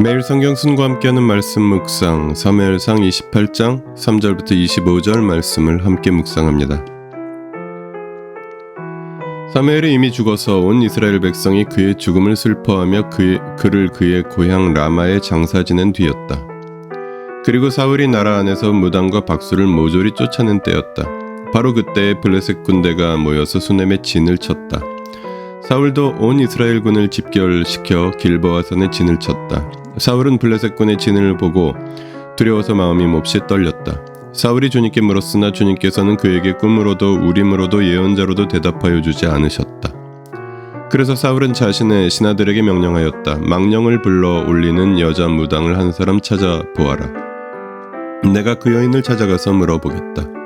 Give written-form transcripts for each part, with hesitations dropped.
매일 성경순과 함께하는 말씀 묵상 사무엘상 28장 3절부터 25절 말씀을 함께 묵상합니다. 사무엘이 이미 죽어서 온 이스라엘 백성이 그의 죽음을 슬퍼하며 그를 그의 고향 라마에 장사 지낸 뒤였다. 그리고 사울이 나라 안에서 무당과 박수를 모조리 쫓아낸 때였다. 바로 그때에 블레셋 군대가 모여서 수넴에 진을 쳤다. 사울도 온 이스라엘 군을 집결시켜 길보아 산에 진을 쳤다. 사울은 블레셋 군의 진을 보고 두려워서 마음이 몹시 떨렸다. 사울이 주님께 물었으나 주님께서는 그에게 꿈으로도 우림으로도 예언자로도 대답하여 주지 않으셨다. 그래서 사울은 자신의 신하들에게 명령하였다. 망령을 불러 올리는 여자 무당을 한 사람 찾아보아라. 내가 그 여인을 찾아가서 물어보겠다.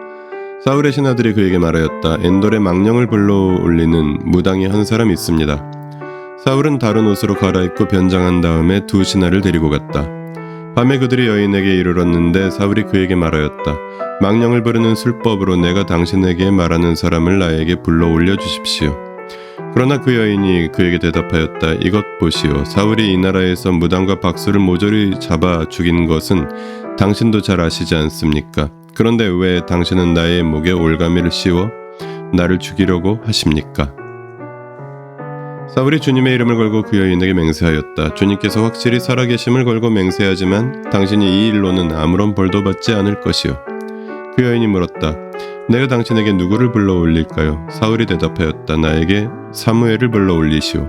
사울의 신하들이 그에게 말하였다. 엔돌에 망령을 불러 올리는 무당이 한 사람 있습니다. 사울은 다른 옷으로 갈아입고 변장한 다음에 두 신하를 데리고 갔다. 밤에 그들이 여인에게 이르렀는데 사울이 그에게 말하였다. 망령을 부르는 술법으로 내가 당신에게 말하는 사람을 나에게 불러 올려주십시오. 그러나 그 여인이 그에게 대답하였다. 이것 보시오. 사울이 이 나라에서 무당과 박수를 모조리 잡아 죽인 것은 당신도 잘 아시지 않습니까? 그런데 왜 당신은 나의 목에 올가미를 씌워 나를 죽이려고 하십니까? 사울이 주님의 이름을 걸고 그 여인에게 맹세하였다. 주님께서 확실히 살아계심을 걸고 맹세하지만 당신이 이 일로는 아무런 벌도 받지 않을 것이요. 그 여인이 물었다. 내가 당신에게 누구를 불러 올릴까요? 사울이 대답하였다. 나에게 사무엘을 불러 올리시오.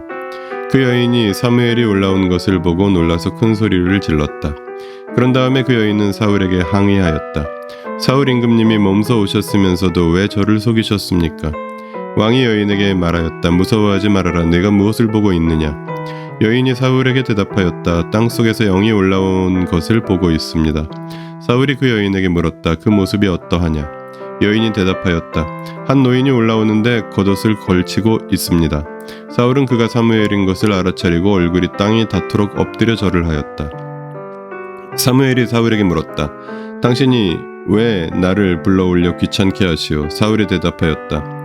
그 여인이 사무엘이 올라온 것을 보고 놀라서 큰 소리를 질렀다. 그런 다음에 그 여인은 사울에게 항의하였다. 사울 임금님이 몸소 오셨으면서도 왜 저를 속이셨습니까? 왕이 여인에게 말하였다. 무서워하지 말아라. 내가 무엇을 보고 있느냐? 여인이 사울에게 대답하였다. 땅속에서 영이 올라온 것을 보고 있습니다. 사울이 그 여인에게 물었다. 그 모습이 어떠하냐? 여인이 대답하였다. 한 노인이 올라오는데 겉옷을 걸치고 있습니다. 사울은 그가 사무엘인 것을 알아차리고 얼굴이 땅에 닿도록 엎드려 절을 하였다. 사무엘이 사울에게 물었다. 당신이 왜 나를 불러올려 귀찮게 하시오? 사울이 대답하였다.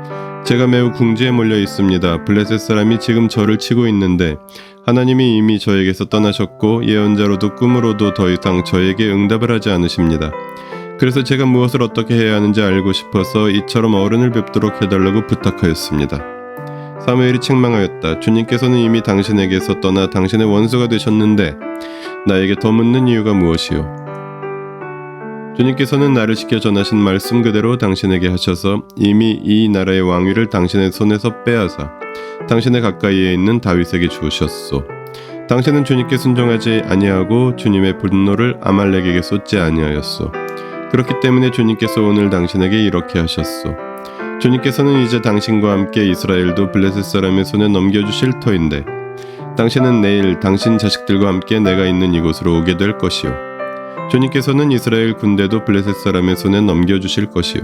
제가 매우 궁지에 몰려 있습니다. 블레셋 사람이 지금 저를 치고 있는데 하나님이 이미 저에게서 떠나셨고 예언자로도 꿈으로도 더 이상 저에게 응답을 하지 않으십니다. 그래서 제가 무엇을 어떻게 해야 하는지 알고 싶어서 이처럼 어른을 뵙도록 해달라고 부탁하였습니다. 사무엘이 책망하였다. 주님께서는 이미 당신에게서 떠나 당신의 원수가 되셨는데 나에게 더 묻는 이유가 무엇이오? 주님께서는 나를 시켜 전하신 말씀 그대로 당신에게 하셔서 이미 이 나라의 왕위를 당신의 손에서 빼앗아 당신의 가까이에 있는 다윗에게 주셨소. 당신은 주님께 순종하지 아니하고 주님의 분노를 아말렉에게 쏟지 아니하였소. 그렇기 때문에 주님께서 오늘 당신에게 이렇게 하셨소. 주님께서는 이제 당신과 함께 이스라엘도 블레셋 사람의 손에 넘겨주실 터인데 당신은 내일 당신 자식들과 함께 내가 있는 이곳으로 오게 될 것이요. 주님께서는 이스라엘 군대도 블레셋 사람의 손에 넘겨주실 것이요.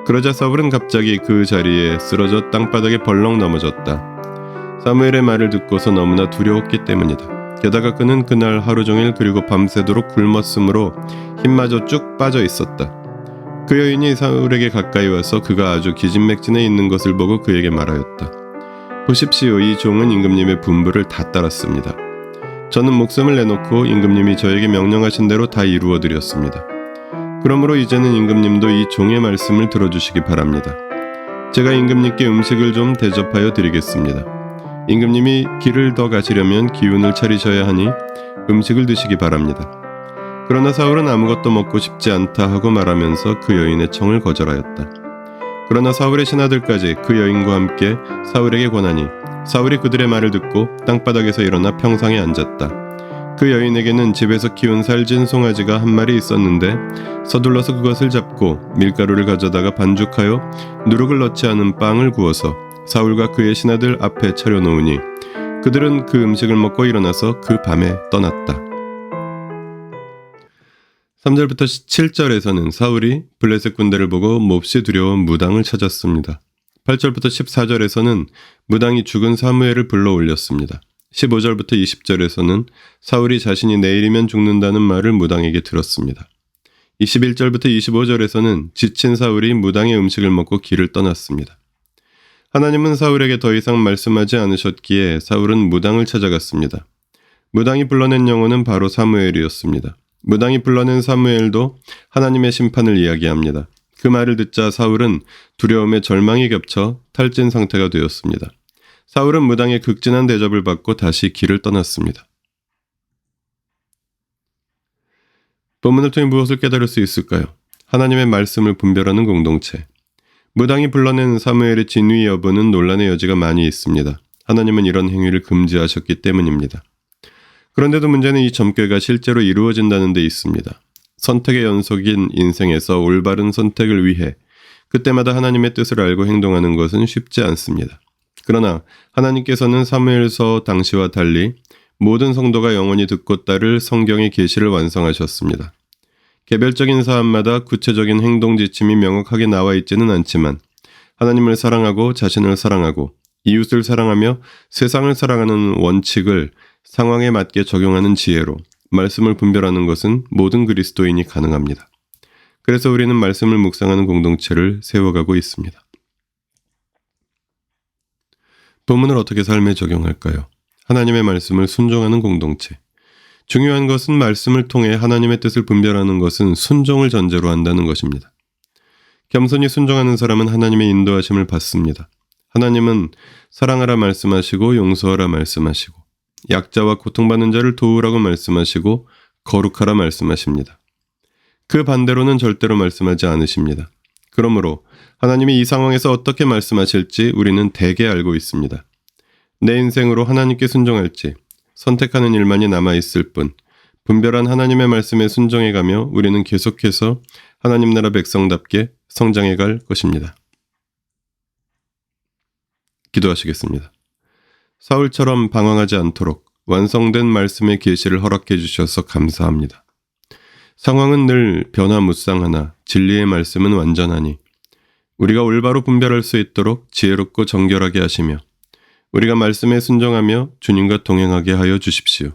그러자 사울은 갑자기 그 자리에 쓰러져 땅바닥에 벌렁 넘어졌다. 사무엘의 말을 듣고서 너무나 두려웠기 때문이다. 게다가 그는 그날 하루 종일 그리고 밤새도록 굶었으므로 힘마저 쭉 빠져 있었다. 그 여인이 사울에게 가까이 와서 그가 아주 기진맥진해 있는 것을 보고 그에게 말하였다. 보십시오. 이 종은 임금님의 분부를 다 따랐습니다. 저는 목숨을 내놓고 임금님이 저에게 명령하신 대로 다 이루어드렸습니다. 그러므로 이제는 임금님도 이 종의 말씀을 들어주시기 바랍니다. 제가 임금님께 음식을 좀 대접하여 드리겠습니다. 임금님이 길을 더 가시려면 기운을 차리셔야 하니 음식을 드시기 바랍니다. 그러나 사울은 아무것도 먹고 싶지 않다 하고 말하면서 그 여인의 청을 거절하였다. 그러나 사울의 신하들까지 그 여인과 함께 사울에게 권하니 사울이 그들의 말을 듣고 땅바닥에서 일어나 평상에 앉았다. 그 여인에게는 집에서 키운 살진 송아지가 한 마리 있었는데 서둘러서 그것을 잡고 밀가루를 가져다가 반죽하여 누룩을 넣지 않은 빵을 구워서 사울과 그의 신하들 앞에 차려놓으니 그들은 그 음식을 먹고 일어나서 그 밤에 떠났다. 3절부터 7절에서는 사울이 블레셋 군대를 보고 몹시 두려워 무당을 찾았습니다. 8절부터 14절에서는 무당이 죽은 사무엘을 불러 올렸습니다. 15절부터 20절에서는 사울이 자신이 내일이면 죽는다는 말을 무당에게 들었습니다. 21절부터 25절에서는 지친 사울이 무당의 음식을 먹고 길을 떠났습니다. 하나님은 사울에게 더 이상 말씀하지 않으셨기에 사울은 무당을 찾아갔습니다. 무당이 불러낸 영혼은 바로 사무엘이었습니다. 무당이 불러낸 사무엘도 하나님의 심판을 이야기합니다. 그 말을 듣자 사울은 두려움에 절망이 겹쳐 탈진 상태가 되었습니다. 사울은 무당의 극진한 대접을 받고 다시 길을 떠났습니다. 본문을 통해 무엇을 깨달을 수 있을까요? 하나님의 말씀을 분별하는 공동체. 무당이 불러낸 사무엘의 진위 여부는 논란의 여지가 많이 있습니다. 하나님은 이런 행위를 금지하셨기 때문입니다. 그런데도 문제는 이 점괘가 실제로 이루어진다는 데 있습니다. 선택의 연속인 인생에서 올바른 선택을 위해 그때마다 하나님의 뜻을 알고 행동하는 것은 쉽지 않습니다. 그러나 하나님께서는 사무엘서 당시와 달리 모든 성도가 영원히 듣고 따를 성경의 계시를 완성하셨습니다. 개별적인 사람마다 구체적인 행동 지침이 명확하게 나와 있지는 않지만 하나님을 사랑하고 자신을 사랑하고 이웃을 사랑하며 세상을 사랑하는 원칙을 상황에 맞게 적용하는 지혜로 말씀을 분별하는 것은 모든 그리스도인이 가능합니다. 그래서 우리는 말씀을 묵상하는 공동체를 세워가고 있습니다. 본문을 어떻게 삶에 적용할까요? 하나님의 말씀을 순종하는 공동체. 중요한 것은 말씀을 통해 하나님의 뜻을 분별하는 것은 순종을 전제로 한다는 것입니다. 겸손히 순종하는 사람은 하나님의 인도하심을 받습니다. 하나님은 사랑하라 말씀하시고 용서하라 말씀하시고 약자와 고통받는 자를 도우라고 말씀하시고 거룩하라 말씀하십니다. 그 반대로는 절대로 말씀하지 않으십니다. 그러므로 하나님이 이 상황에서 어떻게 말씀하실지 우리는 대개 알고 있습니다. 내 인생으로 하나님께 순종할지 선택하는 일만이 남아있을 뿐 분별한 하나님의 말씀에 순종해가며 우리는 계속해서 하나님 나라 백성답게 성장해갈 것입니다. 기도하시겠습니다. 사울처럼 방황하지 않도록 완성된 말씀의 계시를 허락해 주셔서 감사합니다. 상황은 늘 변화무쌍하나 진리의 말씀은 완전하니 우리가 올바로 분별할 수 있도록 지혜롭고 정결하게 하시며 우리가 말씀에 순종하며 주님과 동행하게 하여 주십시오.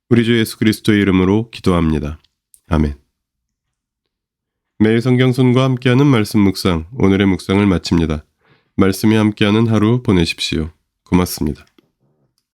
우리 주 예수 그리스도의 이름으로 기도합니다. 아멘. 매일 성경순과 함께하는 말씀 묵상, 오늘의 묵상을 마칩니다. 말씀이 함께하는 하루 보내십시오. 고맙습니다.